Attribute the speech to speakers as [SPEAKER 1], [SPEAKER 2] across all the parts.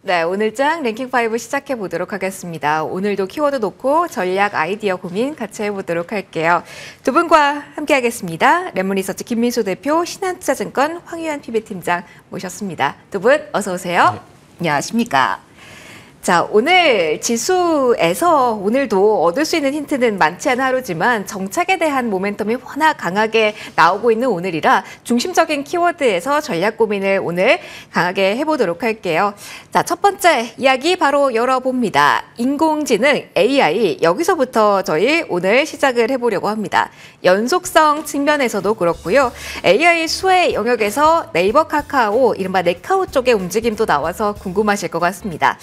[SPEAKER 1] 네, 오늘장 랭킹5 시작해 보도록 하겠습니다. 오늘도 키워드 놓고 전략 아이디어 고민 같이 해보도록 할게요. 두 분과 함께 하겠습니다. 랩문리서치 김민수 대표, 신한투자증권 황유한 PB팀장 모셨습니다. 두 분 어서 오세요. 네. 안녕하십니까. 자, 오늘 지수에서 오늘도 얻을 수 있는 힌트는 많지 않은 하루지만 정책에 대한 모멘텀이 워낙 강하게 나오고 있는 오늘이라 중심적인 키워드에서 전략 고민을 오늘 강하게 해보도록 할게요. 자, 첫 번째 이야기 바로 열어봅니다. 인공지능 AI 여기서부터 저희 오늘 시작을 해보려고 합니다. 연속성 측면에서도 그렇고요. AI 수혜 영역에서 네이버 카카오, 이른바 네카오 쪽의 움직임도 나와서 궁금하실 것 같습니다.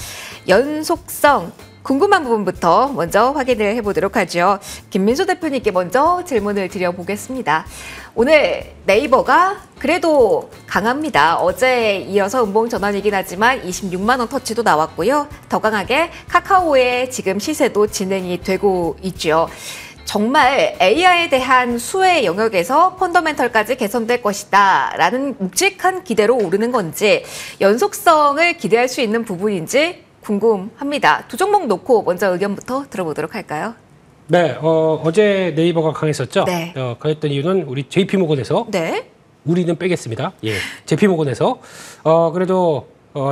[SPEAKER 1] 연속성 궁금한 부분부터 먼저 확인을 해보도록 하죠. 김민수 대표님께 먼저 질문을 드려보겠습니다. 오늘 네이버가 그래도 강합니다. 어제에 이어서 음봉 전환이긴 하지만 26만 원 터치도 나왔고요. 더 강하게 카카오의 지금 시세도 진행이 되고 있죠. 정말 AI에 대한 수혜 영역에서 펀더멘털까지 개선될 것이다 라는 묵직한 기대로 오르는 건지 연속성을 기대할 수 있는 부분인지 궁금합니다. 두 종목 놓고 먼저 의견부터 들어보도록 할까요?
[SPEAKER 2] 네, 어제 네이버가 강했었죠.
[SPEAKER 1] 네.
[SPEAKER 2] 강했던 이유는 우리 JP모건에서
[SPEAKER 1] 네.
[SPEAKER 2] 우리는 빼겠습니다. 예, JP모건에서 그래도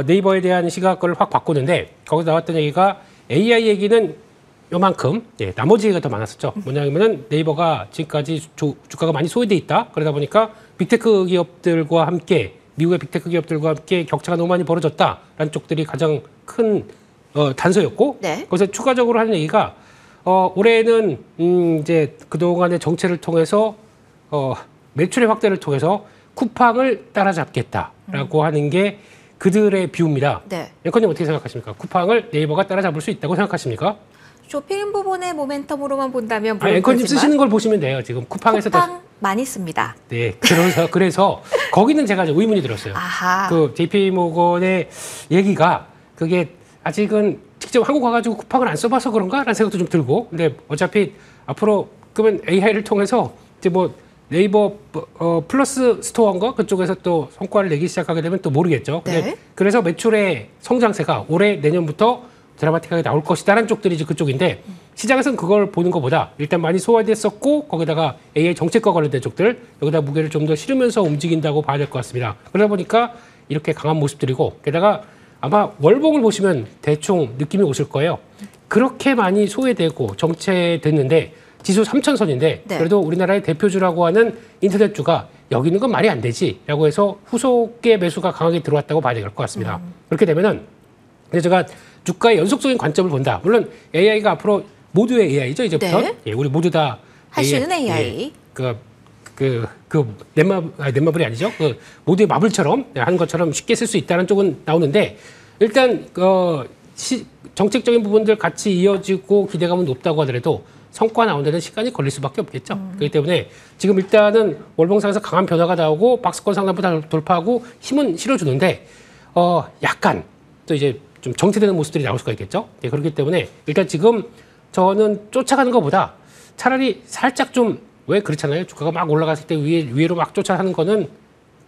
[SPEAKER 2] 네이버에 대한 시각을 확 바꾸는데 거기서 나왔던 얘기가 AI 얘기는 요만큼, 예, 나머지 얘기가 더 많았었죠. 뭐냐면은 네이버가 지금까지 주가가 많이 소외돼 있다. 그러다 보니까 빅테크 기업들과 함께 미국의 빅테크 기업들과 함께 격차가 너무 많이 벌어졌다라는 쪽들이 가장 큰 단서였고,
[SPEAKER 1] 네.
[SPEAKER 2] 거기서 추가적으로 하는 얘기가 올해는 이제 그동안의 정책을 통해서 매출의 확대를 통해서 쿠팡을 따라잡겠다라고 하는 게 그들의 비유입니다.
[SPEAKER 1] 네.
[SPEAKER 2] 앵커님 어떻게 생각하십니까? 쿠팡을 네이버가 따라잡을 수 있다고 생각하십니까?
[SPEAKER 1] 쇼핑 부분의 모멘텀으로만 본다면
[SPEAKER 2] 앵커님 쓰시는 걸 보시면 돼요. 지금 쿠팡에서
[SPEAKER 1] 쿠팡 많이 씁니다.
[SPEAKER 2] 네, 그래서 거기는 제가 좀 의문이 들었어요.
[SPEAKER 1] 아하.
[SPEAKER 2] 그 JP모건의 얘기가 그게 아직은 직접 한국 와가지고 쿠팡을 안 써봐서 그런가라는 생각도 좀 들고, 근데 어차피 앞으로 그러면 AI를 통해서 이제 뭐 네이버 플러스 스토어인가 그쪽에서 또 성과를 내기 시작하게 되면 또 모르겠죠.
[SPEAKER 1] 네.
[SPEAKER 2] 그래서 매출의 성장세가 올해 내년부터 드라마틱하게 나올 것이다라는 쪽들이 이제 그쪽인데, 시장에서는 그걸 보는 것보다 일단 많이 소화됐었고 거기다가 AI 정책과 관련된 쪽들 여기다 무게를 좀 더 실으면서 움직인다고 봐야 될 것 같습니다. 그러다 보니까 이렇게 강한 모습들이고, 게다가 아마 월봉을 보시면 대충 느낌이 오실 거예요. 그렇게 많이 소외되고 정체됐는데 지수 3,000선인데
[SPEAKER 1] 네.
[SPEAKER 2] 그래도 우리나라의 대표주라고 하는 인터넷주가 여기 있는 건 말이 안 되지라고 해서 후속의 매수가 강하게 들어왔다고 봐야 될 것 같습니다. 그렇게 되면은 근데 제가 주가의 연속적인 관점을 본다. 물론 AI가 앞으로 모두의 AI죠, 이제부터.
[SPEAKER 1] 네.
[SPEAKER 2] 예, 우리 모두 다
[SPEAKER 1] 할 수 있는 AI.
[SPEAKER 2] 예, 넷마블이 아니죠. 그 모두의 마블처럼 하는 것처럼 쉽게 쓸 수 있다는 쪽은 나오는데, 일단 정책적인 부분들 같이 이어지고 기대감은 높다고 하더라도 성과 나오는 데는 시간이 걸릴 수밖에 없겠죠. 그렇기 때문에 지금 일단은 월봉상에서 강한 변화가 나오고 박스권 상단부터 돌파하고 힘은 실어주는데 약간 또 이제 좀 정체되는 모습들이 나올 수가 있겠죠. 예, 그렇기 때문에 일단 지금 저는 쫓아가는 것보다 차라리 살짝 좀, 왜 그렇잖아요. 주가가 막 올라갔을 때 위로 막 쫓아가는 거는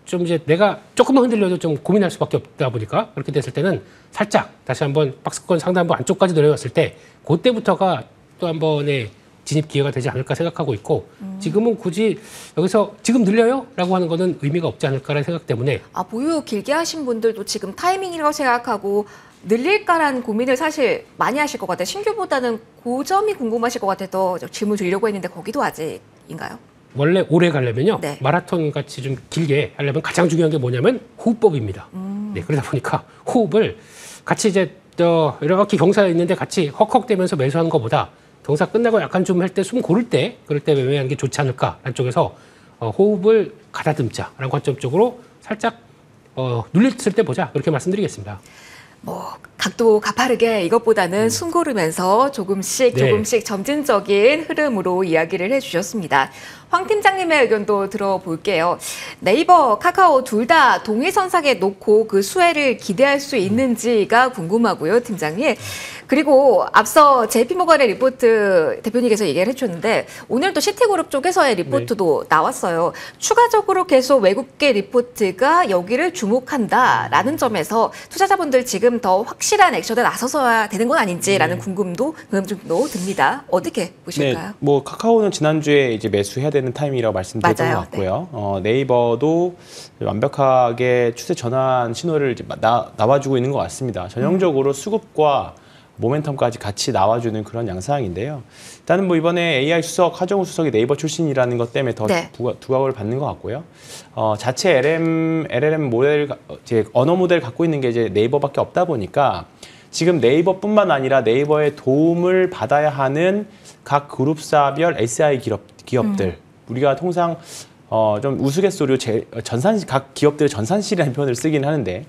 [SPEAKER 2] 좀 이제 내가 조금만 흔들려도 좀 고민할 수밖에 없다 보니까, 그렇게 됐을 때는 살짝 다시 한번 박스권 상단부 안쪽까지 내려왔을 때 그때부터가 또 한 번의 진입 기회가 되지 않을까 생각하고 있고, 지금은 굳이 여기서 지금 늘려요? 라고 하는 거는 의미가 없지 않을까라는 생각 때문에.
[SPEAKER 1] 보유 길게 하신 분들도 지금 타이밍이라고 생각하고 늘릴까라는 고민을 사실 많이 하실 것 같아요. 신규보다는 그 점이 궁금하실 것 같아서 질문 드리려고 했는데 거기도 아직인가요? 원래
[SPEAKER 2] 오래 가려면요.
[SPEAKER 1] 네.
[SPEAKER 2] 마라톤 같이 좀 길게 하려면 가장 중요한 게 뭐냐면 호흡법입니다. 네, 그러다 보니까 호흡을 같이 이제 이렇게 경사가 있는데 같이 헉헉대면서 매수하는 것보다 경사 끝나고 약간 좀 할 때 숨 고를 때 그럴 때 매매하는 게 좋지 않을까 라는 쪽에서 호흡을 가다듬자라는 관점 쪽으로 살짝 눌렸을 때 보자, 그렇게 말씀드리겠습니다.
[SPEAKER 1] 각도 가파르게 이것보다는 숨 고르면서 조금씩 점진적인 흐름으로 이야기를 해주셨습니다. 황 팀장님의 의견도 들어볼게요. 네이버, 카카오 둘 다 동일선상에 놓고 그 수혜를 기대할 수 있는지가 궁금하고요, 팀장님. 그리고 앞서 JP모건의 리포트 대표님께서 얘기를 해주셨는데 오늘 또 시티그룹 쪽에서의 리포트도 나왔어요. 추가적으로 계속 외국계 리포트가 여기를 주목한다라는 점에서 투자자분들 지금 더 확실한 액션에 나서서야 되는 건 아닌지라는 궁금도 듭니다. 어떻게 보실까요?
[SPEAKER 3] 네, 뭐 카카오는 지난주에 이제 매수해야 되는 타이밍이라고 말씀드렸던 것 같고요. 네이버도 완벽하게 추세 전환 신호를 이제 나와주고 있는 것 같습니다. 전형적으로 수급과 모멘텀까지 같이 나와주는 그런 양상인데요. 일단은 뭐 이번에 AI 수석, 하정우 수석이 네이버 출신이라는 것 때문에 더 두각을 받는 것 같고요. 자체 LLM 모델, 이제 언어 모델 갖고 있는 게 이제 네이버밖에 없다 보니까 지금 네이버뿐만 아니라 네이버의 도움을 받아야 하는 각 그룹사별 SI 기업들 우리가 통상 좀 우스갯소리로 각 기업들의 전산실이라는 표현을 쓰긴 하는데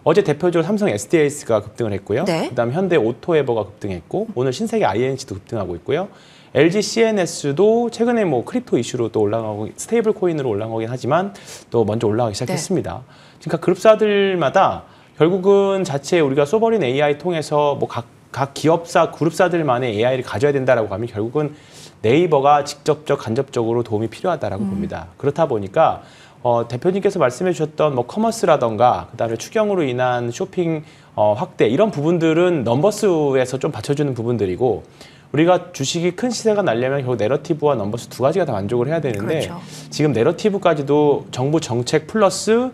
[SPEAKER 3] 어제 대표적으로 삼성 SDS가 급등을 했고요. 그다음 현대 오토에버가 급등했고 오늘 신세계 INC도 급등하고 있고요. LG CNS도 최근에 뭐 크립토 이슈로 또 올라가고 스테이블 코인으로 올라가긴 하지만 또 먼저 올라가기 시작했습니다. 그러니까 그룹사들마다 결국은 자체 우리가 소버린 AI 통해서 뭐 각 기업사, 그룹사들만의 AI를 가져야 된다라고 하면 결국은 네이버가 직접적, 간접적으로 도움이 필요하다라고 봅니다. 그렇다 보니까 대표님께서 말씀해 주셨던 뭐 커머스라던가 그다음에 추경으로 인한 쇼핑 확대 이런 부분들은 넘버스에서 좀 받쳐주는 부분들이고 우리가 주식이 큰 시세가 날려면 결국 내러티브와 넘버스 두 가지가 다 만족을 해야 되는데 지금 내러티브까지도 정부 정책 플러스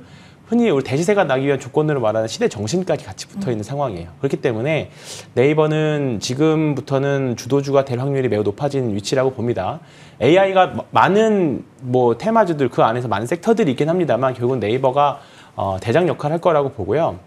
[SPEAKER 3] 흔히 우리 대시세가 나기 위한 조건으로 말하는 시대 정신까지 같이 붙어 있는 상황이에요. 그렇기 때문에 네이버는 지금부터는 주도주가 될 확률이 매우 높아진 위치라고 봅니다. AI가 많은 뭐 테마주들 그 안에서 많은 섹터들이 있긴 합니다만 결국은 네이버가 대장 역할을 할 거라고 보고요.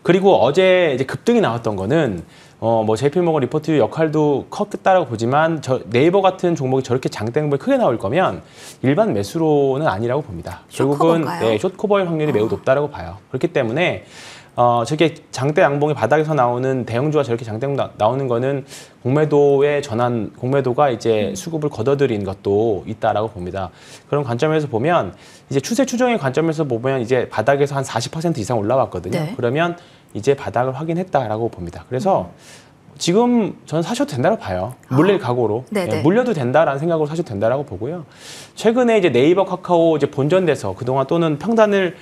[SPEAKER 3] 그리고 어제 이제 급등이 나왔던 거는 뭐 JP모건 리포트 역할도 컸다라고 보지만 네이버 같은 종목이 저렇게 장대응봉이 크게 나올 거면 일반 매수로는 아니라고 봅니다. 결국은 숏커버일 확률이 매우 높다라고 봐요. 그렇기 때문에 저게 장대 양봉이 바닥에서 나오는 대형주가 저렇게 장대양 나오는 거는 공매도가 이제 수급을 걷어들인 것도 있다라고 봅니다. 그런 관점에서 보면 이제 추세 추정의 관점에서 보면 이제 바닥에서 한 40% 이상 올라왔거든요. 그러면 이제 바닥을 확인했다라고 봅니다. 그래서 지금 저는 사셔도 된다고 봐요. 물릴 각오로. 물려도 된다라는 생각으로 사셔도 된다라고 보고요. 최근에 이제 네이버, 카카오 이제 본전돼서 그동안 또는 평단을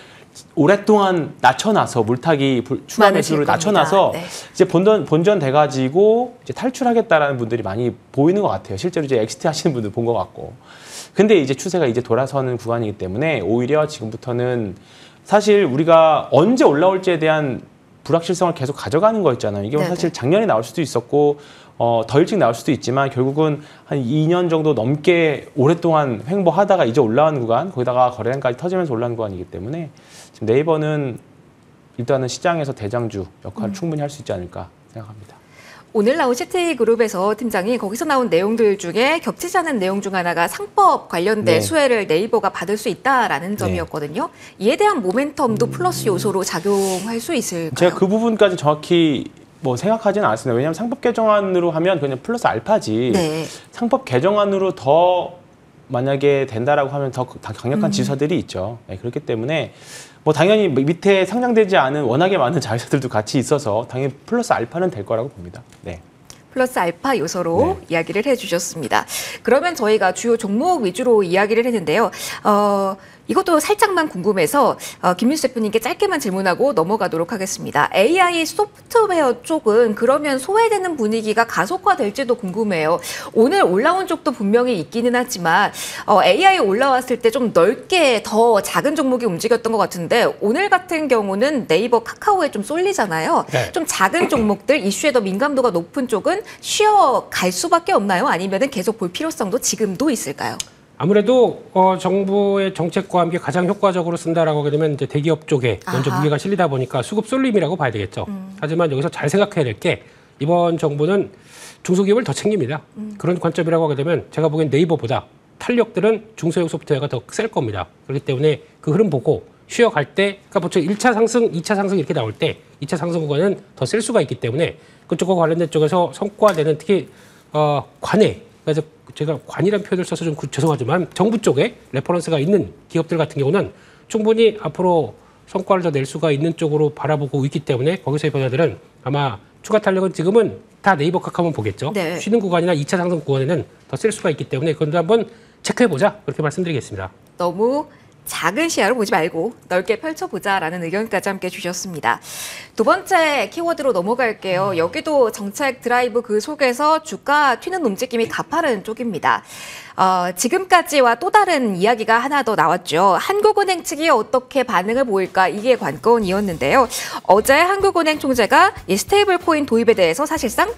[SPEAKER 3] 오랫동안 낮춰놔서 물타기 추가 매수를 낮춰놔서 이제 본전 돼가지고 이제 탈출하겠다라는 분들이 많이 보이는 것 같아요. 실제로 이제 엑시트 하시는 분들 본 것 같고. 근데 이제 추세가 이제 돌아서는 구간이기 때문에 오히려 지금부터는 사실 우리가 언제 올라올지에 대한 불확실성을 계속 가져가는 거였잖아요. 이게 사실 작년에 나올 수도 있었고 더 일찍 나올 수도 있지만 결국은 한 2년 정도 넘게 오랫동안 횡보하다가 이제 올라온 구간 거기다가 거래량까지 터지면서 올라온 구간이기 때문에 지금 네이버는 일단은 시장에서 대장주 역할을 충분히 할 수 있지 않을까 생각합니다.
[SPEAKER 1] 오늘 나온 시티그룹에서 팀장이 거기서 나온 내용들 중에 겹치지 않은 내용 중 하나가 상법 관련된 수혜를 네이버가 받을 수 있다라는 점이었거든요. 이에 대한 모멘텀도 플러스 요소로 작용할 수 있을까요?
[SPEAKER 3] 제가 그 부분까지 정확히 뭐 생각하지는 않았습니다. 왜냐하면 상법 개정안으로 하면 그냥 플러스 알파지 상법 개정안으로 더 만약에 된다라고 하면 더 강력한 지수사들이 있죠. 그렇기 때문에 뭐 당연히 밑에 상장되지 않은 워낙에 많은 자회사들도 같이 있어서 당연히 플러스 알파는 될 거라고 봅니다.
[SPEAKER 1] 플러스 알파 요소로 이야기를 해주셨습니다. 그러면 저희가 주요 종목 위주로 이야기를 했는데요. 이것도 살짝만 궁금해서 김민수 대표님께 짧게만 질문하고 넘어가도록 하겠습니다. AI 소프트웨어 쪽은 그러면 소외되는 분위기가 가속화될지도 궁금해요. 오늘 올라온 쪽도 분명히 있기는 하지만 AI 올라왔을 때 좀 넓게 더 작은 종목이 움직였던 것 같은데 오늘 같은 경우는 네이버, 카카오에 좀 쏠리잖아요. 좀 작은 종목들, 이슈에 더 민감도가 높은 쪽은 쉬어갈 수밖에 없나요? 아니면 계속 볼 필요성도 지금도 있을까요?
[SPEAKER 2] 아무래도 정부의 정책과 함께 가장 효과적으로 쓴다라고 하게 되면 이제 대기업 쪽에 먼저 무게가 실리다 보니까 수급 쏠림이라고 봐야 되겠죠. 하지만 여기서 잘 생각해야 될 게 이번 정부는 중소기업을 더 챙깁니다. 그런 관점이라고 하게 되면 제가 보기엔 네이버보다 탄력들은 중소형 소프트웨어가 더 셀 겁니다. 그렇기 때문에 그 흐름 보고 쉬어갈 때, 그러니까 보통 1차 상승, 2차 상승 이렇게 나올 때 2차 상승 구간은 더 셀 수가 있기 때문에 그쪽과 관련된 쪽에서 성과되는 특히 관해, 그래서 제가 관이라는 표현을 써서 좀 죄송하지만 정부 쪽에 레퍼런스가 있는 기업들 같은 경우는 충분히 앞으로 성과를 더 낼 수가 있는 쪽으로 바라보고 있기 때문에 거기서의 변화들은 아마 추가 탄력은 지금은 다 네이버 카카오만 보겠죠.
[SPEAKER 1] 네.
[SPEAKER 2] 쉬는 구간이나 2차 상승 구간에는 더 쓸 수가 있기 때문에 그것도 한번 체크해보자 그렇게 말씀드리겠습니다.
[SPEAKER 1] 너무 작은 시야로 보지 말고 넓게 펼쳐보자라는 의견까지 함께 주셨습니다. 두 번째 키워드로 넘어갈게요. 여기도 정책 드라이브 그 속에서 주가 튀는 움직임이 가파른 쪽입니다. 지금까지와 또 다른 이야기가 하나 더 나왔죠. 한국은행 측이 어떻게 반응을 보일까 이게 관건이었는데요. 어제 한국은행 총재가 이 스테이블 코인 도입에 대해서 사실상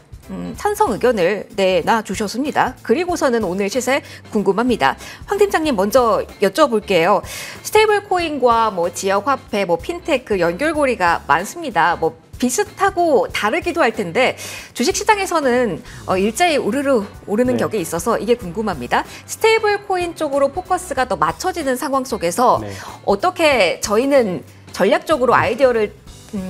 [SPEAKER 1] 찬성 의견을 내놔주셨습니다. 그리고서는 오늘 시세 궁금합니다. 황 팀장님 먼저 여쭤볼게요. 스테이블 코인과 뭐 지역 화폐, 뭐 핀테크 연결고리가 많습니다. 뭐 비슷하고 다르기도 할 텐데 주식시장에서는 일제히 우르르 오르는
[SPEAKER 3] 네.
[SPEAKER 1] 격이 있어서 이게 궁금합니다. 스테이블 코인 쪽으로 포커스가 더 맞춰지는 상황 속에서
[SPEAKER 3] 네.
[SPEAKER 1] 어떻게 저희는 전략적으로 아이디어를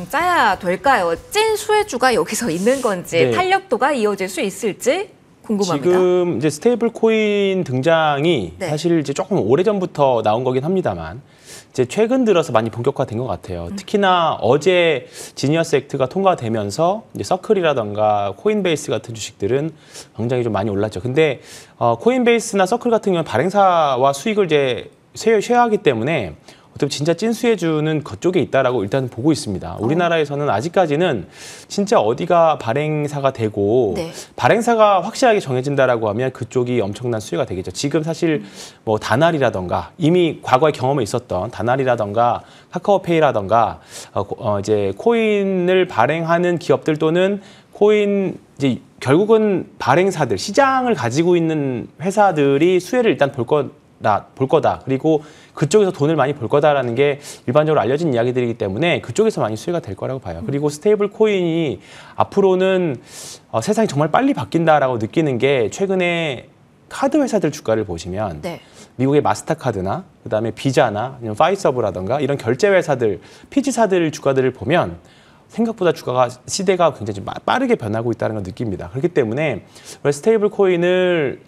[SPEAKER 1] 짜야 될까요? 찐 수혜주가 여기서 있는 건지
[SPEAKER 3] 네.
[SPEAKER 1] 탄력도가 이어질 수 있을지 궁금합니다.
[SPEAKER 3] 지금 이제 스테이블 코인 등장이
[SPEAKER 1] 네.
[SPEAKER 3] 사실 이제 조금 오래전부터 나온 거긴 합니다만 이제 최근 들어서 많이 본격화된 것 같아요. 특히나 어제 지니어스 액트가 통과되면서 이제 서클이라던가 코인베이스 같은 주식들은 굉장히 좀 많이 올랐죠. 근데 코인베이스나 서클 같은 경우는 발행사와 수익을 이제 쉐어하기 때문에 어떻게 진짜 찐수혜주는 그쪽에 있다라고 일단 보고 있습니다. 우리나라에서는 아직까지는 진짜 어디가 발행사가 되고
[SPEAKER 1] 네.
[SPEAKER 3] 발행사가 확실하게 정해진다라고 하면 그쪽이 엄청난 수혜가 되겠죠. 지금 사실 뭐 다날이라던가 이미 과거에 경험이 있었던 다날이라던가 카카오페이라던가 이제 코인을 발행하는 기업들 또는 코인 이제 결국은 발행사들 시장을 가지고 있는 회사들이 수혜를 일단 볼 거다. 그리고 그쪽에서 돈을 많이 벌 거다라는 게 일반적으로 알려진 이야기들이기 때문에 그쪽에서 많이 수혜가 될 거라고 봐요. 그리고 스테이블 코인이 앞으로는 세상이 정말 빨리 바뀐다라고 느끼는 게 최근에 카드 회사들 주가를 보시면
[SPEAKER 1] 네.
[SPEAKER 3] 미국의 마스터카드나 그다음에 비자나 아니면 파이서브라던가 이런 결제 회사들, 피지사들 주가들을 보면 생각보다 주가가 시대가 굉장히 좀 빠르게 변하고 있다는 걸 느낍니다. 그렇기 때문에 스테이블 코인을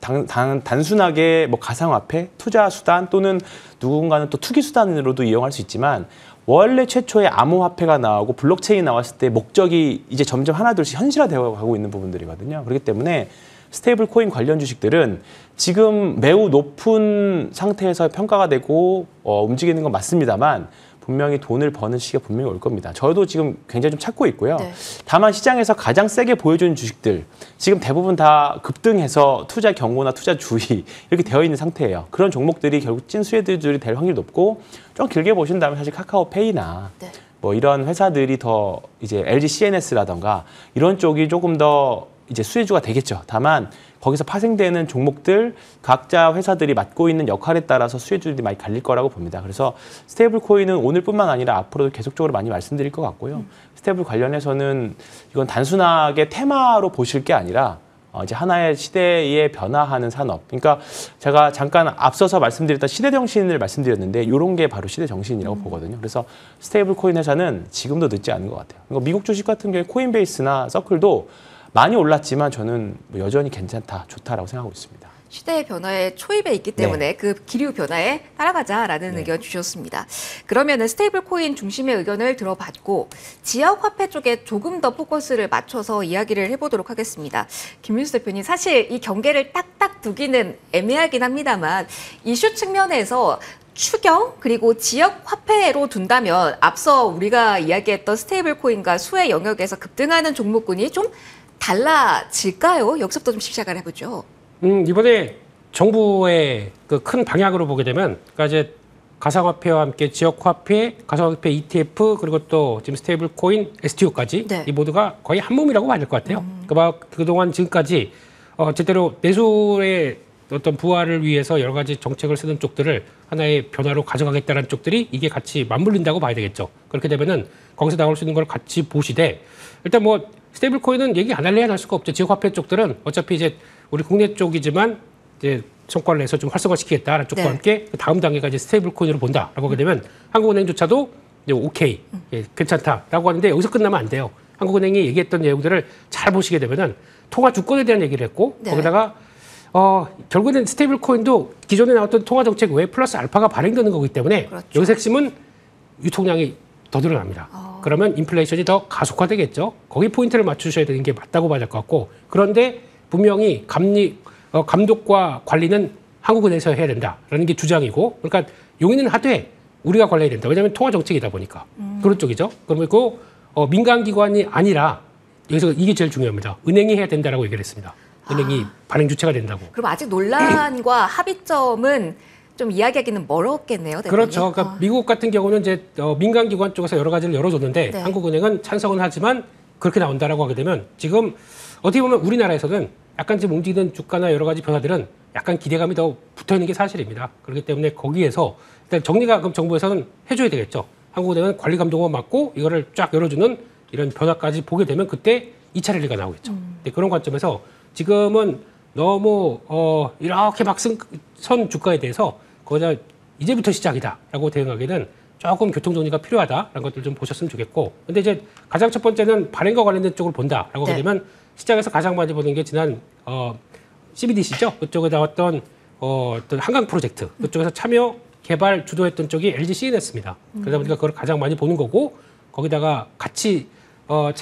[SPEAKER 3] 단순하게 뭐 가상화폐, 투자 수단 또는 누군가는 또 투기 수단으로도 이용할 수 있지만 원래 최초의 암호화폐가 나오고 블록체인이 나왔을 때 목적이 이제 점점 하나둘씩 현실화되어 가고 있는 부분들이거든요. 그렇기 때문에 스테이블 코인 관련 주식들은 지금 매우 높은 상태에서 평가가 되고 움직이는 건 맞습니다만 분명히 돈을 버는 시기가 분명히 올 겁니다. 저도 지금 굉장히 좀 찾고 있고요.
[SPEAKER 1] 네.
[SPEAKER 3] 다만 시장에서 가장 세게 보여주는 주식들 지금 대부분 다 급등해서 투자 경고나 투자 주의 이렇게 되어 있는 상태예요. 그런 종목들이 결국 찐수혜들이 될 확률이 높고 좀 길게 보신다면 사실 카카오페이나
[SPEAKER 1] 네.
[SPEAKER 3] 뭐 이런 회사들이 더 이제 LG CNS라던가 이런 쪽이 조금 더 이제 수혜주가 되겠죠. 다만 거기서 파생되는 종목들 각자 회사들이 맡고 있는 역할에 따라서 수혜주들이 많이 갈릴 거라고 봅니다. 그래서 스테이블 코인은 오늘뿐만 아니라 앞으로도 계속적으로 많이 말씀드릴 것 같고요. 스테이블 관련해서는 이건 단순하게 테마로 보실 게 아니라 이제 하나의 시대에 변화하는 산업. 그러니까 제가 잠깐 앞서서 말씀드렸던 시대 정신을 말씀드렸는데 이런 게 바로 시대 정신이라고 보거든요. 그래서 스테이블 코인 회사는 지금도 늦지 않은 것 같아요. 그러니까 미국 주식 같은 경우에 코인베이스나 서클도 많이 올랐지만 저는 여전히 괜찮다, 좋다라고 생각하고 있습니다.
[SPEAKER 1] 시대의 변화에 초입에 있기 때문에 그 기류 변화에 따라가자라는 의견 주셨습니다. 그러면은 스테이블 코인 중심의 의견을 들어봤고 지역 화폐 쪽에 조금 더 포커스를 맞춰서 이야기를 해보도록 하겠습니다. 김민수 대표님 사실 이 경계를 딱딱 두기는 애매하긴 합니다만 이슈 측면에서 추경 그리고 지역 화폐로 둔다면 앞서 우리가 이야기했던 스테이블 코인과 수혜 영역에서 급등하는 종목군이 좀 달라질까요? 여기서부터 좀 시작을 해보죠.
[SPEAKER 2] 이번에 정부의 그 큰 방향으로 보게 되면, 그러니까 이제 가상화폐와 함께 지역화폐, 가상화폐 ETF 그리고 또 지금 스테이블 코인, STO까지
[SPEAKER 1] 네.
[SPEAKER 2] 이 모두가 거의 한 몸이라고 봐야 될 것 같아요. 그러니까 그동안 지금까지 제대로 내수의 어떤 부활을 위해서 여러 가지 정책을 쓰는 쪽들을 하나의 변화로 가져가겠다는 쪽들이 이게 같이 맞물린다고 봐야 되겠죠. 그렇게 되면은 거기서 나올 수 있는 걸 같이 보시되 일단 뭐 스테이블 코인은 얘기 안 할래야 할 수가 없죠. 지역화폐 쪽들은 어차피 이제 우리 국내 쪽이지만 이제 성과를 내서 좀 활성화시키겠다는 쪽과
[SPEAKER 1] 네.
[SPEAKER 2] 함께 다음 단계가 이제 스테이블 코인으로 본다라고 하게 되면 한국은행조차도 이제 오케이, 괜찮다라고 하는데 여기서 끝나면 안 돼요. 한국은행이 얘기했던 내용들을 잘 보시게 되면은 통화 주권에 대한 얘기를 했고
[SPEAKER 1] 네.
[SPEAKER 2] 거기다가 결국에는 스테이블 코인도 기존에 나왔던 통화 정책 외에 플러스 알파가 발행되는 거기 때문에
[SPEAKER 1] 그렇죠.
[SPEAKER 2] 여기서 핵심은 유통량이 더 늘어납니다. 그러니까 그러면 인플레이션이 더 가속화되겠죠. 거기 포인트를 맞추셔야 되는 게 맞다고 봐야 될 것 같고 그런데 분명히 감독과 관리는 한국은행에서 해야 된다라는 게 주장이고 그러니까 용인은 하되 우리가 관리해야 된다. 왜냐하면 통화 정책이다 보니까 그런 쪽이죠. 그리고 민간기관이 아니라 여기서 이게 제일 중요합니다. 은행이 해야 된다라고 얘기를 했습니다. 은행이 발행 주체가 된다고.
[SPEAKER 1] 그럼 아직 논란과 합의점은 좀 이야기하기는 멀었겠네요, 대표님.
[SPEAKER 2] 그렇죠. 그러니까 미국 같은 경우는 이제 민간기관 쪽에서 여러 가지를 열어줬는데
[SPEAKER 1] 네.
[SPEAKER 2] 한국은행은 찬성은 하지만 그렇게 나온다라고 하게 되면 지금 어떻게 보면 우리나라에서는 약간 지금 움직이는 주가나 여러 가지 변화들은 약간 기대감이 더 붙어 있는 게 사실입니다. 그렇기 때문에 거기에서 일단 정리가 그럼 정부에서는 해줘야 되겠죠. 한국은행은 관리 감독만 맡고 이거를 쫙 열어주는 이런 변화까지 보게 되면 그때 2차 랠리가 나오겠죠. 근데 그런 관점에서 지금은 너무 이렇게 막 선 주가에 대해서 거기다 이제부터 시작이다라고 대응하기는 조금 교통 정리가 필요하다라는 것들 좀 보셨으면 좋겠고. 근데 이제 가장 첫 번째는 발행과 관련된 쪽으로 본다라고 하게
[SPEAKER 1] 네.
[SPEAKER 2] 되면 시장에서 가장 많이 보는 게 지난 CBDC죠. 그쪽에 나왔던 어떤 한강 프로젝트 그쪽에서 참여 개발 주도했던 쪽이 LG CNS입니다. 그러다 보니까 그걸 가장 많이 보는 거고 거기다가 같이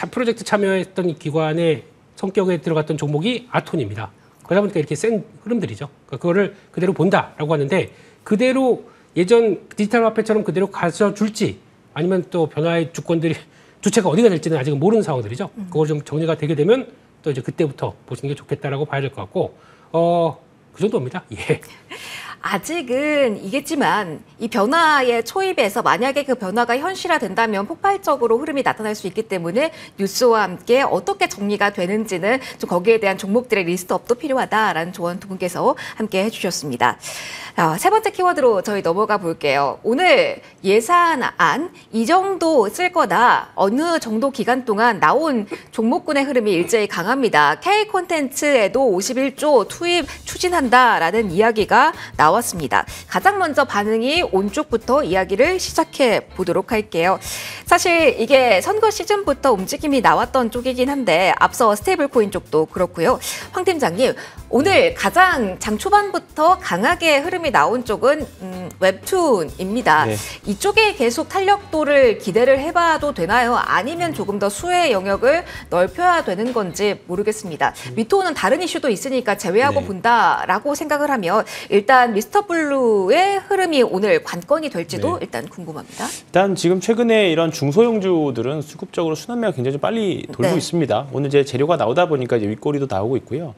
[SPEAKER 2] 프로젝트 참여했던 기관의 성격에 들어갔던 종목이 아톤입니다. 그러다 보니까 이렇게 센 흐름들이죠. 그러니까 그거를 그대로 본다라고 하는데 그대로 예전 디지털 화폐처럼 그대로 가져줄지 아니면 또 변화의 주체가 어디가 될지는 아직은 모르는 상황들이죠. 그걸 좀 정리가 되게 되면 또 이제 그때부터 보시는 게 좋겠다라고 봐야 될 것 같고 그 정도입니다. 예.
[SPEAKER 1] 아직은 이겠지만 이 변화의 초입에서 만약에 그 변화가 현실화된다면 폭발적으로 흐름이 나타날 수 있기 때문에 뉴스와 함께 어떻게 정리가 되는지는 좀 거기에 대한 종목들의 리스트업도 필요하다라는 조언 두 분께서 함께 해주셨습니다. 세 번째 키워드로 저희 넘어가 볼게요. 오늘 예산안 이 정도 쓸 거다. 어느 정도 기간 동안 나온 종목군의 흐름이 일제히 강합니다. K콘텐츠에도 51조 투입 추진한다라는 이야기가 나왔습니다. 가장 먼저 반응이 온 쪽부터 이야기를 시작해 보도록 할게요. 사실 이게 선거 시즌부터 움직임이 나왔던 쪽이긴 한데 앞서 스테이블 코인 쪽도 그렇고요. 황 팀장님, 오늘 가장 장 초반부터 강하게 흐름이 나온 쪽은 웹툰입니다.
[SPEAKER 3] 네.
[SPEAKER 1] 이쪽에 계속 탄력도를 기대를 해봐도 되나요? 아니면 조금 더 수혜 영역을 넓혀야 되는 건지 모르겠습니다. 미토는 다른 이슈도 있으니까 제외하고
[SPEAKER 3] 네.
[SPEAKER 1] 본다라고 생각을 하면 일단 미스터 블루의 흐름이 오늘 관건이 될지도
[SPEAKER 3] 네.
[SPEAKER 1] 일단 궁금합니다.
[SPEAKER 3] 일단 지금 최근에 이런 중소형주들은 수급적으로 순환매가 굉장히 좀 빨리 돌고
[SPEAKER 1] 네.
[SPEAKER 3] 있습니다. 오늘 이제 재료가 나오다 보니까 이제 윗꼬리도 나오고 있고요.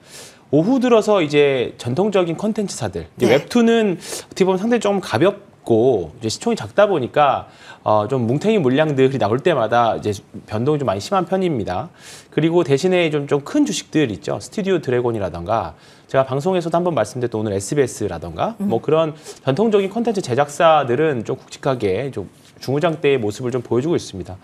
[SPEAKER 3] 오후 들어서 이제 전통적인 컨텐츠사들, 이제
[SPEAKER 1] 네.
[SPEAKER 3] 웹툰은 어떻게 보면 상당히 좀 가볍고 이제 시총이 작다 보니까 좀 뭉탱이 물량들이 나올 때마다 이제 변동이 좀 많이 심한 편입니다. 그리고 대신에 좀 큰 주식들 있죠. 스튜디오 드래곤이라던가 제가 방송에서도 한번 말씀드렸던 오늘 SBS라던가 뭐 그런 전통적인 컨텐츠 제작사들은 좀 굵직하게 좀 중후장대의 모습을 좀 보여주고 있습니다.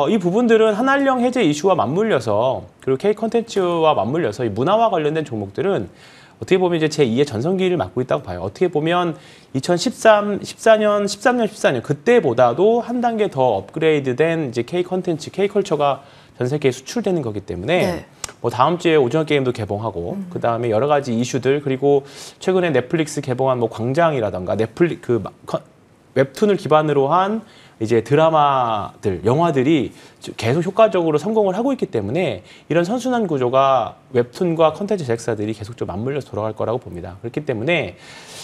[SPEAKER 3] 이 부분들은 한한령 해제 이슈와 맞물려서 그리고 K 컨텐츠와 맞물려서 이 문화와 관련된 종목들은 어떻게 보면 이제 제2의 전성기를 맞고 있다고 봐요. 어떻게 보면 2013년 그때보다도 한 단계 더 업그레이드된 이제 K 컨텐츠, K 컬처가 전 세계에 수출되는 거기 때문에
[SPEAKER 1] 네.
[SPEAKER 3] 뭐 다음 주에 오징어 게임도 개봉하고 그 다음에 여러 가지 이슈들 그리고 최근에 넷플릭스 개봉한 뭐 광장이라던가 웹툰을 기반으로 한 이제 드라마들, 영화들이 계속 효과적으로 성공을 하고 있기 때문에 이런 선순환 구조가 웹툰과 컨텐츠 제작사들이 계속 좀 맞물려서 돌아갈 거라고 봅니다. 그렇기 때문에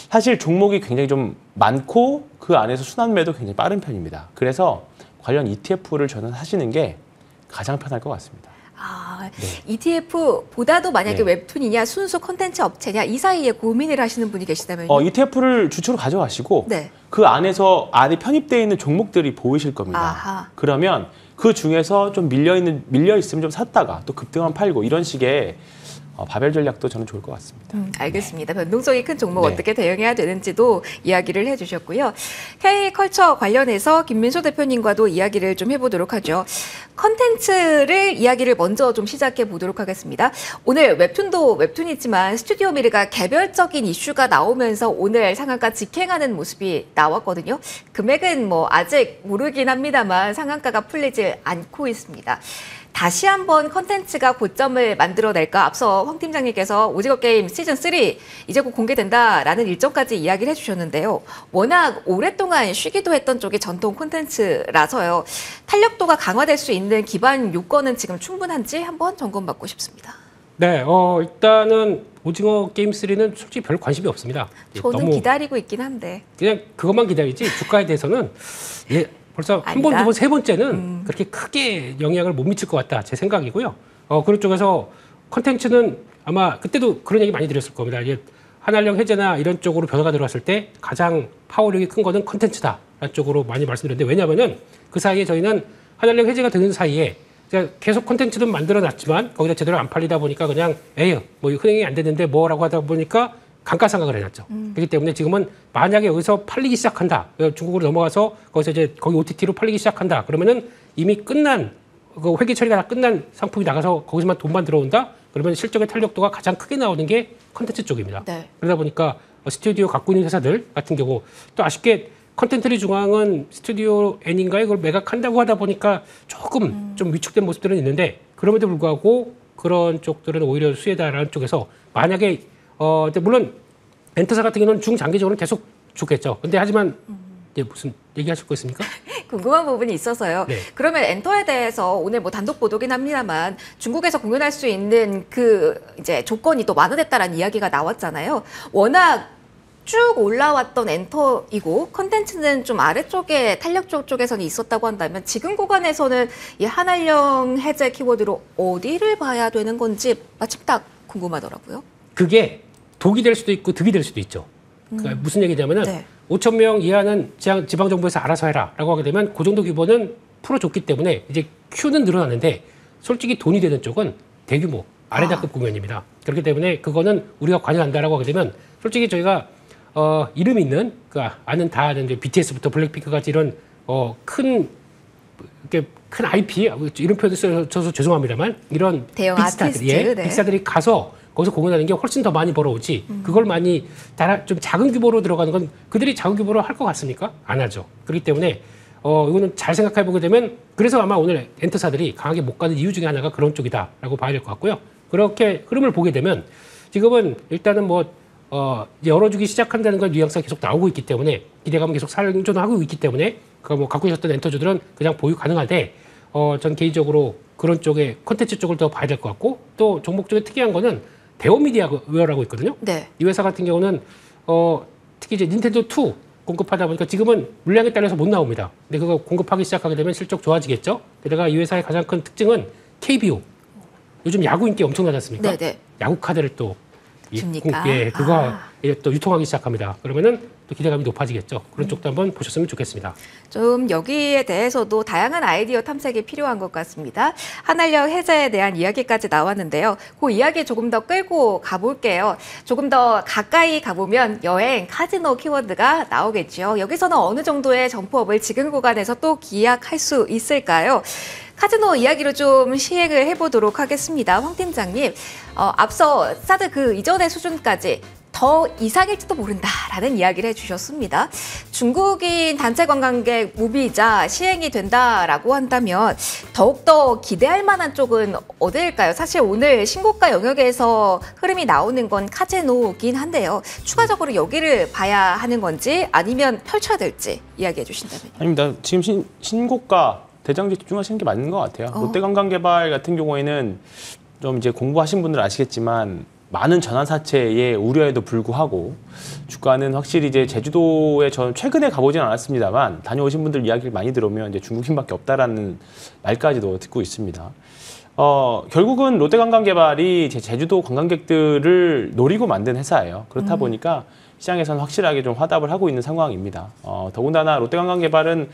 [SPEAKER 3] 사실 종목이 굉장히 좀 많고 그 안에서 순환매도 굉장히 빠른 편입니다. 그래서 관련 ETF를 저는 하시는 게 가장 편할 것 같습니다.
[SPEAKER 1] 네. ETF보다도 만약에
[SPEAKER 3] 네.
[SPEAKER 1] 웹툰이냐 순수 콘텐츠 업체냐 이 사이에 고민을 하시는 분이 계시다면
[SPEAKER 3] ETF를 주초로 가져가시고
[SPEAKER 1] 네.
[SPEAKER 3] 그 안에 편입되어 있는 종목들이 보이실 겁니다.
[SPEAKER 1] 아하.
[SPEAKER 3] 그러면 그 중에서 좀 밀려 있으면 좀 샀다가 또 급등한 팔고 이런 식의 바벨 전략도 저는 좋을 것 같습니다.
[SPEAKER 1] 알겠습니다. 변동성이 큰 종목
[SPEAKER 3] 네.
[SPEAKER 1] 어떻게 대응해야 되는지도 이야기를 해주셨고요. K컬처 관련해서 김민소 대표님과도 이야기를 좀 해보도록 하죠. 컨텐츠를 이야기를 먼저 좀 시작해 보도록 하겠습니다. 오늘 웹툰도 웹툰이지만 스튜디오 미르가 개별적인 이슈가 나오면서 오늘 상한가 직행하는 모습이 나왔거든요. 금액은 뭐 아직 모르긴 합니다만 상한가가 풀리지 않고 있습니다. 다시 한번 컨텐츠가 고점을 만들어낼까? 앞서 황 팀장님께서 오징어 게임 시즌 3 이제 곧 공개된다라는 일정까지 이야기를 해주셨는데요. 워낙 오랫동안 쉬기도 했던 쪽이 전통 콘텐츠라서요. 탄력도가 강화될 수 있는 기반 요건은 지금 충분한지 한번 점검받고 싶습니다.
[SPEAKER 2] 네, 일단은 오징어 게임 3는 솔직히 별 관심이 없습니다.
[SPEAKER 1] 저는
[SPEAKER 2] 너무
[SPEAKER 1] 기다리고 있긴 한데.
[SPEAKER 2] 그냥 그것만 기다리지 주가에 대해서는 벌써 한 번,
[SPEAKER 1] 아니다.
[SPEAKER 2] 두 번, 세 번째는 그렇게 크게 영향을 못 미칠 것 같다. 제 생각이고요. 그런 쪽에서 컨텐츠는 아마 그때도 그런 얘기 많이 드렸을 겁니다. 이게 한한령 해제나 이런 쪽으로 변화가 들어왔을 때 가장 파워력이 큰 거는 컨텐츠다. 라는 쪽으로 많이 말씀드렸는데 왜냐하면은 그 사이에 저희는 한한령 해제가 되는 사이에 계속 콘텐츠는 만들어놨지만 거기다 제대로 안 팔리다 보니까 그냥 에휴 뭐 흥행이 안 됐는데 뭐라고 하다 보니까 감가상각을 해놨죠. 그렇기 때문에 지금은 만약에 여기서 팔리기 시작한다. 중국으로 넘어가서 거기서 이제 거기 OTT로 팔리기 시작한다. 그러면은 이미 끝난 그 회계 처리가 다 끝난 상품이 나가서 거기서만 돈만 들어온다. 그러면 실적의 탄력도가 가장 크게 나오는 게 콘텐츠 쪽입니다.
[SPEAKER 1] 네.
[SPEAKER 2] 그러다 보니까 스튜디오 갖고 있는 회사들 같은 경우 또 아쉽게 컨텐츠리 중앙은 스튜디오 N인가에 그걸 매각한다고 하다 보니까 조금 좀 위축된 모습들은 있는데 그럼에도 불구하고 그런 쪽들은 오히려 수혜다라는 쪽에서 만약에 물론 엔터사 같은 경우는 중장기적으로는 계속 좋겠죠. 근데 하지만 무슨 얘기하실 거 있습니까?
[SPEAKER 1] 궁금한 부분이 있어서요.
[SPEAKER 2] 네.
[SPEAKER 1] 그러면 엔터에 대해서 오늘 뭐 단독 보도긴 합니다만 중국에서 공연할 수 있는 그 이제 조건이 또 완화됐다라는 이야기가 나왔잖아요. 워낙 쭉 올라왔던 엔터이고 컨텐츠는 좀 아래쪽에 탄력적 쪽에서는 있었다고 한다면 지금 구간에서는 이 한한령 해제 키워드로 어디를 봐야 되는 건지 마침 딱 궁금하더라고요.
[SPEAKER 2] 그게 독이 될 수도 있고 득이 될 수도 있죠. 그러니까 무슨 얘기냐면은
[SPEAKER 1] 네.
[SPEAKER 2] 5천 명 이하는 지방정부에서 알아서 해라라고 하게 되면 그 정도 규모는 풀어줬기 때문에 이제 큐는 늘어나는데 솔직히 돈이 되는 쪽은 대규모 아래다급 공연입니다. 그렇기 때문에 그거는 우리가 관여한다라고 하게 되면 솔직히 저희가 이름 있는 그 아는 다 아는 이제 BTS부터 블랙핑크까지 이런 큰 IP 이런 표현을 써서 죄송합니다만 이런
[SPEAKER 1] 대형
[SPEAKER 2] 빅스타들이
[SPEAKER 1] 아티스트, 네.
[SPEAKER 2] 빅스타들이 가서 거기서 공연하는 게 훨씬 더 많이 벌어오지. 그걸 많이 좀 작은 규모로 들어가는 건 그들이 작은 규모로 할 것 같습니까? 안 하죠. 그렇기 때문에 이거는 잘 생각해 보게 되면 그래서 아마 오늘 엔터사들이 강하게 못 가는 이유 중에 하나가 그런 쪽이다라고 봐야 될 것 같고요. 그렇게 흐름을 보게 되면 지금은 일단은 이제 열어주기 시작한다는 건 뉘앙스가 계속 나오고 있기 때문에 기대감은 계속 생존하고 있기 때문에 갖고 있었던 엔터주들은 그냥 보유 가능한데 전 개인적으로 그런 쪽에 콘텐츠 쪽을 더 봐야 될 것 같고 또 종목 중에 특이한 거는 대원미디어웨어라고 있거든요.
[SPEAKER 1] 네.
[SPEAKER 2] 이 회사 같은 경우는 특히 이제 닌텐도 2 공급하다 보니까 지금은 물량에 따라서 못 나옵니다. 근데 그거 공급하기 시작하게 되면 실적 좋아지겠죠. 게다가 이 회사의 가장 큰 특징은 KBO. 요즘 야구 인기 엄청나지 않습니까?
[SPEAKER 1] 네네.
[SPEAKER 2] 야구 카드를 또
[SPEAKER 1] 줍니까?
[SPEAKER 2] 그거 또 유통하기 시작합니다. 그러면은 또 기대감이 높아지겠죠. 그런 쪽도 한번 보셨으면 좋겠습니다.
[SPEAKER 1] 좀 여기에 대해서도 다양한 아이디어 탐색이 필요한 것 같습니다. 한한령 해제에 대한 이야기까지 나왔는데요. 그 이야기 조금 더 끌고 가볼게요. 조금 더 가까이 가보면 여행, 카지노 키워드가 나오겠죠. 여기서는 어느 정도의 점프업을 지금 구간에서 또 기약할 수 있을까요? 카지노 이야기로 좀 시행을 해보도록 하겠습니다. 황 팀장님, 앞서 사드 그 이전의 수준까지 더 이상일지도 모른다라는 이야기를 해주셨습니다. 중국인 단체 관광객 무비자 시행이 된다라고 한다면 더욱더 기대할 만한 쪽은 어디일까요? 사실 오늘 신고가 영역에서 흐름이 나오는 건 카지노긴 한데요. 추가적으로 여기를 봐야 하는 건지 아니면 펼쳐야 될지 이야기해 주신다면요.
[SPEAKER 3] 아닙니다. 지금 신고가 대장주에 집중하시는 게 맞는 것 같아요. 롯데관광개발 같은 경우에는 좀 이제 공부하신 분들은 아시겠지만 많은 전환사채의 우려에도 불구하고 주가는 확실히 이제 제주도에 저는 최근에 가보진 않았습니다만 다녀오신 분들 이야기를 많이 들으면 이제 중국 힘밖에 없다라는 말까지도 듣고 있습니다. 결국은 롯데관광개발이 제주도 관광객들을 노리고 만든 회사예요. 그렇다 보니까 시장에서는 확실하게 좀 화답을 하고 있는 상황입니다. 더군다나 롯데관광개발은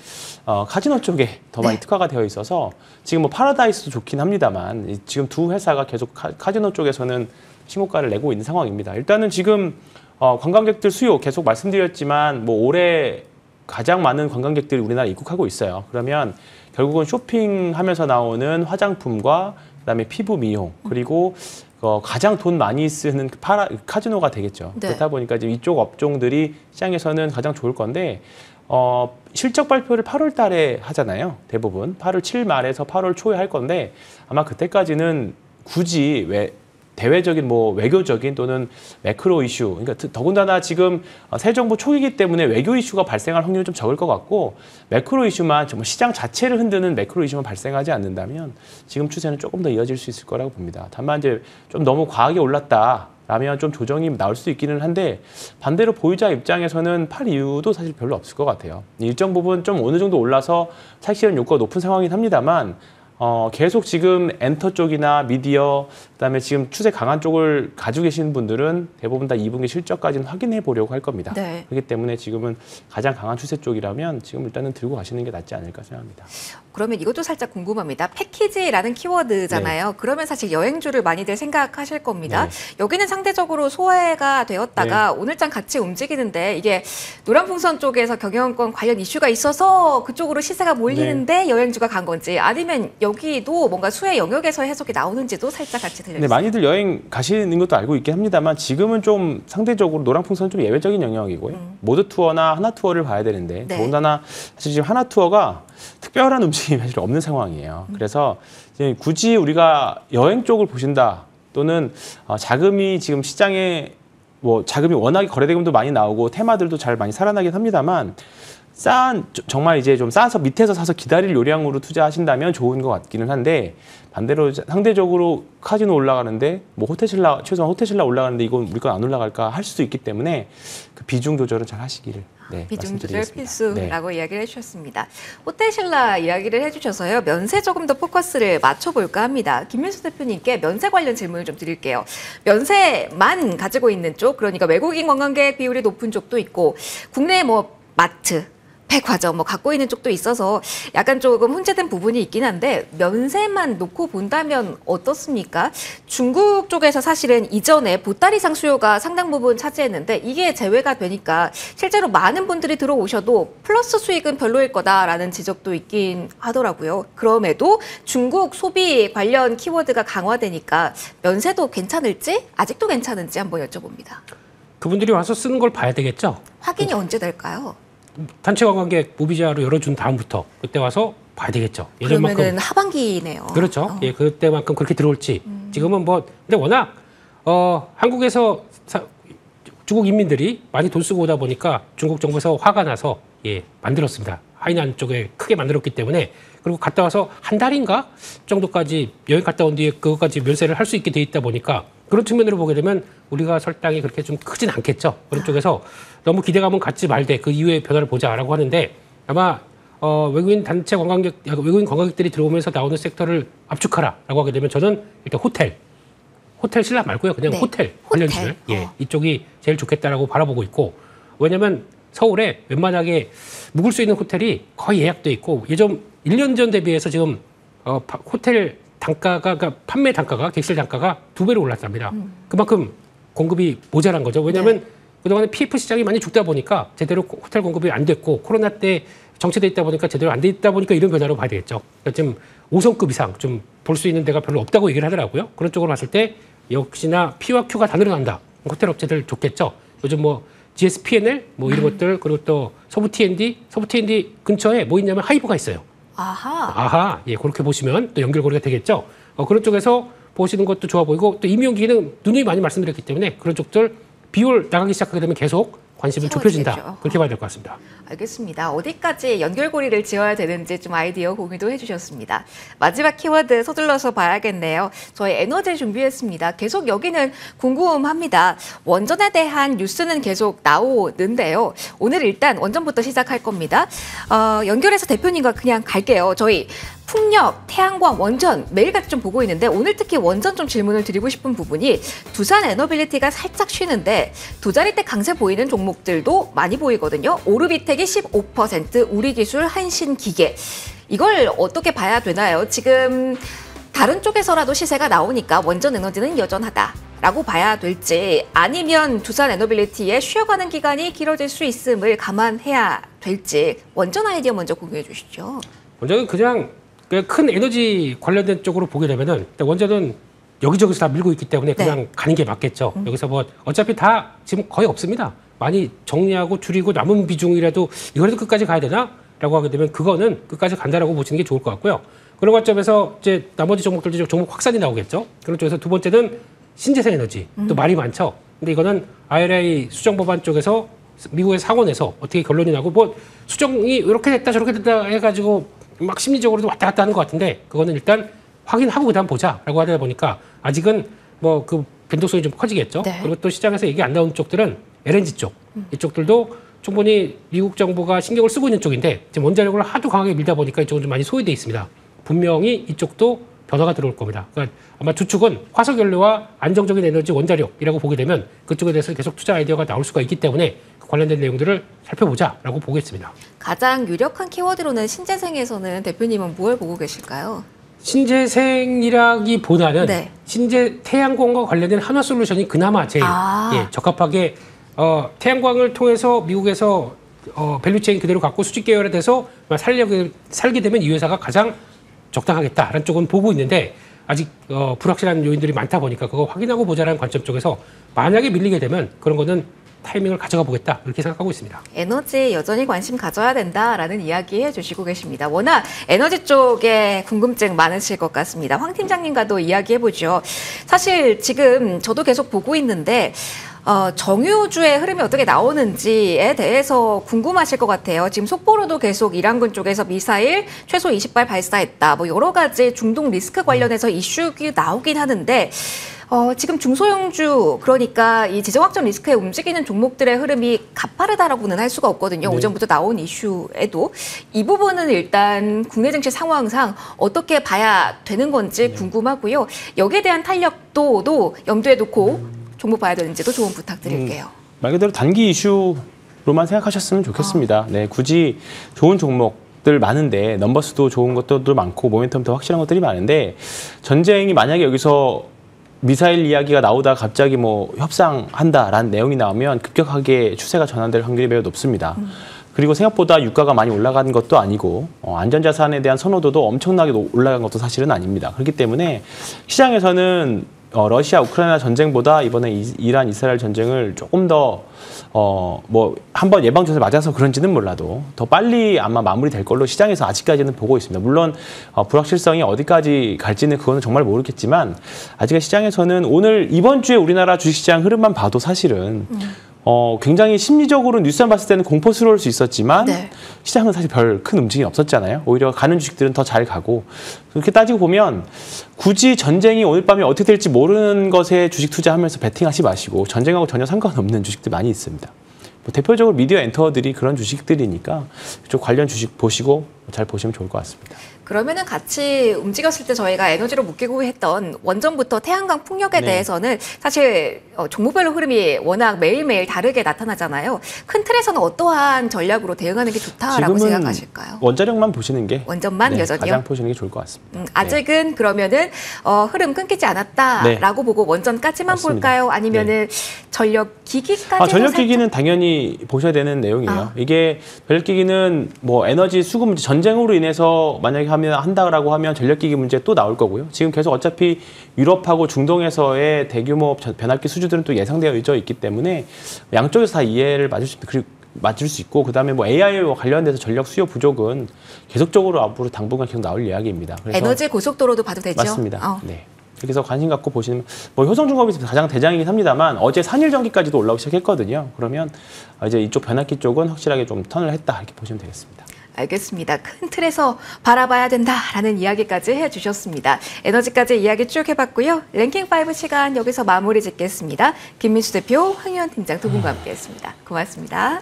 [SPEAKER 3] 카지노 쪽에 더 많이 특화가 되어 있어서 지금 뭐 파라다이스도 좋긴 합니다만 지금 두 회사가 계속 카지노 쪽에서는 신고가를 내고 있는 상황입니다. 일단은 지금 관광객들 수요 계속 말씀드렸지만 뭐 올해 가장 많은 관광객들이 우리나라에 입국하고 있어요. 그러면 결국은 쇼핑하면서 나오는 화장품과 그다음에 피부 미용 그리고 가장 돈 많이 쓰는 카지노가 되겠죠.
[SPEAKER 1] 네.
[SPEAKER 3] 그렇다 보니까 지금 이쪽 업종들이 시장에서는 가장 좋을 건데 실적 발표를 8월 달에 하잖아요. 대부분 8월 7 말에서 8월 초에 할 건데 아마 그때까지는 굳이 대외적인 외교적인 또는 매크로 이슈, 그러니까 더군다나 지금 새 정부 초기이기 때문에 외교 이슈가 발생할 확률이 좀 적을 것 같고 매크로 이슈만 정말 시장 자체를 흔드는 매크로 이슈만 발생하지 않는다면 지금 추세는 조금 더 이어질 수 있을 거라고 봅니다. 다만 이제 좀 너무 과하게 올랐다라면 좀 조정이 나올 수도 있기는 한데 반대로 보유자 입장에서는 팔 이유도 사실 별로 없을 것 같아요. 일정 부분 좀 어느 정도 올라서 사기 실현 욕구가 높은 상황이긴 합니다만 계속 지금 엔터 쪽이나 미디어, 그다음에 지금 추세 강한 쪽을 가지고 계시는 분들은 대부분 다 2분기 실적까지는 확인해 보려고 할 겁니다.
[SPEAKER 1] 네.
[SPEAKER 3] 그렇기 때문에 지금은 가장 강한 추세 쪽이라면 지금 일단은 들고 가시는 게 낫지 않을까 생각합니다.
[SPEAKER 1] 그러면 이것도 살짝 궁금합니다. 패키지라는 키워드잖아요.
[SPEAKER 3] 네.
[SPEAKER 1] 그러면 사실 여행주를 많이들 생각하실 겁니다.
[SPEAKER 3] 네.
[SPEAKER 1] 여기는 상대적으로 소외가 되었다가
[SPEAKER 3] 네.
[SPEAKER 1] 오늘장 같이 움직이는데 이게 노란풍선 쪽에서 경영권 관련 이슈가 있어서 그쪽으로 시세가 몰리는데 여행주가 간 건지 아니면 여기도 뭔가 수혜 영역에서 해석이 나오는지도 살짝 같이 들려주세요.
[SPEAKER 3] 네, 많이들 여행 가시는 것도 알고 있긴 합니다만 지금은 좀 상대적으로 노란풍선은 좀 예외적인 영역이고요. 모드 투어나 하나 투어를 봐야 되는데
[SPEAKER 1] 네.
[SPEAKER 3] 더군다나 사실 지금 하나 투어가 특별한 움직임이 사실 없는 상황이에요. 그래서 이제 굳이 우리가 여행 쪽을 보신다 또는 자금이 지금 시장에 자금이 워낙에 거래대금도 많이 나오고 테마들도 잘 많이 살아나긴 합니다만 정말 이제 좀 싸서 밑에서 사서 기다릴 요량으로 투자하신다면 좋은 것 같기는 한데 반대로 상대적으로 카지노 올라가는데 최소한 호텔신라 올라가는데 이건 우리 건 안 올라갈까 할 수도 있기 때문에 그 비중 조절은 잘 하시기를
[SPEAKER 1] 비중 조절
[SPEAKER 3] 말씀드리겠습니다.
[SPEAKER 1] 필수라고 이야기를 해주셨습니다. 호텔신라 이야기를 해주셔서요. 면세 조금 더 포커스를 맞춰볼까 합니다. 김민수 대표님께 면세 관련 질문을 좀 드릴게요. 면세만 가지고 있는 쪽, 그러니까 외국인 관광객 비율이 높은 쪽도 있고 국내 마트, 백화점 갖고 있는 쪽도 있어서 약간 조금 혼재된 부분이 있긴 한데 면세만 놓고 본다면 어떻습니까? 중국 쪽에서 사실은 이전에 보따리상 수요가 상당 부분 차지했는데 이게 제외가 되니까 실제로 많은 분들이 들어오셔도 플러스 수익은 별로일 거다라는 지적도 있긴 하더라고요. 그럼에도 중국 소비 관련 키워드가 강화되니까 면세도 괜찮을지 아직도 괜찮은지 한번 여쭤봅니다.
[SPEAKER 2] 그분들이 와서 쓰는 걸 봐야 되겠죠.
[SPEAKER 1] 확인이 언제 될까요?
[SPEAKER 2] 단체 관광객 무비자로 열어준 다음부터 그때 와서 봐야 되겠죠.
[SPEAKER 1] 그러면은 하반기네요.
[SPEAKER 2] 그렇죠. 예, 그때만큼 그렇게 들어올지. 지금은 근데 워낙 한국에서 중국 인민들이 많이 돈 쓰고 오다 보니까 중국 정부에서 화가 나서 만들었습니다. 하이난 쪽에 크게 만들었기 때문에 그리고 갔다 와서 한 달인가 정도까지 여행 갔다 온 뒤에 그것까지 면세를 할 수 있게 돼 있다 보니까 그런 측면으로 보게 되면 우리가 설당이 그렇게 좀 크진 않겠죠. 그런 쪽에서 너무 기대감은 갖지 말되 그 이후에 변화를 보자라고 하는데 아마 외국인 관광객들이 들어오면서 나오는 섹터를 압축하라라고 하게 되면 저는 일단 호텔 신라 말고요. 그냥 호텔 관련주들 이쪽이 제일 좋겠다라고 바라보고 있고 왜냐하면 서울에 웬만하게 묵을 수 있는 호텔이 거의 예약돼 있고 예전 1년 전 대비해서 지금 호텔 단가가 그러니까 판매 단가가 객실 단가가 2배로 올랐답니다. 그만큼 공급이 모자란 거죠. 왜냐하면 그동안에 PF 시장이 많이 죽다 보니까 제대로 호텔 공급이 안 됐고 코로나 때 정체돼 있다 보니까 제대로 안 돼 있다 보니까 이런 변화로 봐야 되겠죠. 그러니까 지금 5성급 이상 좀 볼 수 있는 데가 별로 없다고 얘기를 하더라고요. 그런 쪽으로 봤을 때 역시나 P와 Q가 다 늘어난다. 호텔 업체들 좋겠죠. 요즘 GSPNL 이런 것들 그리고 또 서부 T&D 근처에 있냐면 하이브가 있어요. 아하, 그렇게 보시면 또 연결고리가 되겠죠. 그런 쪽에서 보시는 것도 좋아 보이고 또 임용기는 누누이 많이 말씀드렸기 때문에 그런 쪽들 비율 나가기 시작하게 되면 계속 관심은 좁혀진다. 그렇게 봐야 될 것 같습니다.
[SPEAKER 1] 알겠습니다. 어디까지 연결고리를 지어야 되는지 좀 아이디어 공유도 해주셨습니다. 마지막 키워드 서둘러서 봐야겠네요. 저희 에너지 준비했습니다. 계속 여기는 궁금합니다. 원전에 대한 뉴스는 계속 나오는데요. 오늘 일단 원전부터 시작할 겁니다. 연결해서 대표님과 그냥 갈게요. 저희 풍력, 태양광, 원전 매일같이 좀 보고 있는데 오늘 특히 원전 좀 질문을 드리고 싶은 부분이 두산 에너빌리티가 살짝 쉬는데 두 자릿대 강세 보이는 종목들도 많이 보이거든요. 오르비텍이 15%, 우리기술, 한신기계. 이걸 어떻게 봐야 되나요? 지금 다른 쪽에서라도 시세가 나오니까 원전 에너지는 여전하다라고 봐야 될지 아니면 두산 에너빌리티의 쉬어가는 기간이 길어질 수 있음을 감안해야 될지 원전 아이디어 먼저 공유해 주시죠.
[SPEAKER 2] 원전은 그냥 큰 에너지 관련된 쪽으로 보게 되면은 원전은 여기저기서 다 밀고 있기 때문에 그냥 가는 게 맞겠죠. 여기서 어차피 다 지금 거의 없습니다. 많이 정리하고 줄이고 남은 비중이라도 이거라도 끝까지 가야 되나? 라고 하게 되면 그거는 끝까지 간다라고 보시는 게 좋을 것 같고요. 그런 관점에서 이제 나머지 종목들도 종목 확산이 나오겠죠. 그런 쪽에서 두 번째는 신재생 에너지. 또 말이 많죠. 근데 이거는 IRA 수정 법안 쪽에서 미국의 상원에서 어떻게 결론이 나고 뭐 수정이 이렇게 됐다 저렇게 됐다 해가지고 막 심리적으로도 왔다 갔다 하는 것 같은데 그거는 일단 확인하고 그다음 보자라고 하다 보니까 아직은 뭐 그 변동성이 좀 커지겠죠.
[SPEAKER 1] 네.
[SPEAKER 2] 그리고 또 시장에서 얘기 안 나오는 쪽들은 LNG 쪽 이쪽들도 충분히 미국 정부가 신경을 쓰고 있는 쪽인데 지금 원자력을 하도 강하게 밀다 보니까 이쪽은 좀 많이 소외돼 있습니다. 분명히 이쪽도 변화가 들어올 겁니다. 그러니까 아마 주축은 화석연료와 안정적인 에너지 원자력이라고 보게 되면 그쪽에 대해서 계속 투자 아이디어가 나올 수가 있기 때문에 그 관련된 내용들을 살펴보자라고 보겠습니다.
[SPEAKER 1] 가장 유력한 키워드로는 신재생에서는 대표님은 뭘 보고 계실까요?
[SPEAKER 2] 신재생이라기보다는
[SPEAKER 1] 네.
[SPEAKER 2] 신재 태양광과 관련된 한화솔루션이 그나마 제일 적합하게 태양광을 통해서 미국에서 밸류체인 그대로 갖고 수직 계열화돼서 살게 되면 이 회사가 가장 적당하겠다라는 쪽은 보고 있는데 아직 불확실한 요인들이 많다 보니까 그거 확인하고 보자라는 관점 쪽에서 만약에 밀리게 되면 그런 거는 타이밍을 가져가 보겠다 이렇게 생각하고 있습니다.
[SPEAKER 1] 에너지에 여전히 관심 가져야 된다라는 이야기 해주시고 계십니다. 워낙 에너지 쪽에 궁금증 많으실 것 같습니다. 황 팀장님과도 이야기해보죠. 사실 지금 저도 계속 보고 있는데 정유주의 흐름이 어떻게 나오는지에 대해서 궁금하실 것 같아요. 지금 속보로도 계속 이란군 쪽에서 미사일 최소 20발 발사했다. 뭐 여러 가지 중동 리스크 관련해서 이슈가 나오긴 하는데 지금 중소형주 그러니까 이 재정 확정 리스크에 움직이는 종목들의 흐름이 가파르다라고는 할 수가 없거든요.
[SPEAKER 2] 네.
[SPEAKER 1] 오전부터 나온 이슈에도 이 부분은 일단 국내 증시 상황상 어떻게 봐야 되는 건지 궁금하고요. 여기에 대한 탄력도도 염두에 놓고 종목 봐야 되는지도 조언 부탁드릴게요.
[SPEAKER 3] 말 그대로 단기 이슈로만 생각하셨으면 좋겠습니다. 네, 굳이 좋은 종목들 많은데 넘버스도 좋은 것들도 많고 모멘텀도 확실한 것들이 많은데 전쟁이 만약에 여기서 미사일 이야기가 나오다가 갑자기 뭐 협상한다라는 내용이 나오면 급격하게 추세가 전환될 확률이 매우 높습니다. 그리고 생각보다 유가가 많이 올라간 것도 아니고 안전자산에 대한 선호도도 엄청나게 올라간 것도 사실은 아닙니다. 그렇기 때문에 시장에서는 러시아 우크라이나 전쟁보다 이번에 이란 이스라엘 전쟁을 조금 더 뭐 한번 예방주사를 맞아서 그런지는 몰라도 더 빨리 아마 마무리될 걸로 시장에서 아직까지는 보고 있습니다. 물론 불확실성이 어디까지 갈지는 그거는 정말 모르겠지만 아직 시장에서는 오늘 이번 주에 우리나라 주식시장 흐름만 봐도 사실은 굉장히 심리적으로 뉴스만 봤을 때는 공포스러울 수 있었지만
[SPEAKER 1] 네.
[SPEAKER 3] 시장은 사실 별 큰 움직임이 없었잖아요. 오히려 가는 주식들은 더 잘 가고 그렇게 따지고 보면 굳이 전쟁이 오늘 밤에 어떻게 될지 모르는 것에 주식 투자하면서 베팅하지 마시고 전쟁하고 전혀 상관없는 주식들 많이 있습니다. 뭐 대표적으로 미디어 엔터들이 그런 주식들이니까 그쪽 관련 주식 보시고 잘 보시면 좋을 것 같습니다.
[SPEAKER 1] 그러면은 같이 움직였을 때 저희가 에너지로 묶이고 했던 원전부터 태양광 풍력에
[SPEAKER 3] 네.
[SPEAKER 1] 대해서는 사실 종목별로 흐름이 워낙 매일매일 다르게 나타나잖아요. 큰 틀에서는 어떠한 전략으로 대응하는 게 좋다라고
[SPEAKER 3] 지금은
[SPEAKER 1] 생각하실까요?
[SPEAKER 3] 원자력만 보시는 게
[SPEAKER 1] 원전만 여전히요?
[SPEAKER 3] 가장 보시는 게 좋을 것 같습니다.
[SPEAKER 1] 아직은 그러면은 흐름 끊기지 않았다라고 보고 원전까지만
[SPEAKER 3] 맞습니다.
[SPEAKER 1] 볼까요? 아니면은 전력 기기까지?
[SPEAKER 3] 전력기기는 당연히 보셔야 되는 내용이에요. 이게 전력기기는 뭐 에너지 수급 문제, 전쟁으로 인해서 만약에 한다라고 하면 전력기기 문제 또 나올 거고요. 지금 계속 어차피 유럽하고 중동에서의 대규모 변압기 수주들은 또 예상되어 있기 때문에 양쪽에서 다 이해를 맞을 수 있고 그다음에 뭐 AI와 관련돼서 전력 수요 부족은 계속적으로 앞으로 당분간 계속 나올 이야기입니다. 그래서
[SPEAKER 1] 에너지 고속도로도 봐도 되죠?
[SPEAKER 3] 맞습니다. 네. 그래서 관심 갖고 보시면 뭐 효성중공업이 가장 대장이긴 합니다만 어제 산일전기까지도 올라오기 시작했거든요. 그러면 이제 이쪽 변압기 쪽은 확실하게 좀 턴을 했다 이렇게 보시면 되겠습니다.
[SPEAKER 1] 알겠습니다. 큰 틀에서 바라봐야 된다라는 이야기까지 해주셨습니다. 에너지까지 이야기 쭉 해봤고요. 랭킹5 시간 여기서 마무리 짓겠습니다. 김민수 대표, 황희연 팀장 두 분과 함께했습니다. 고맙습니다.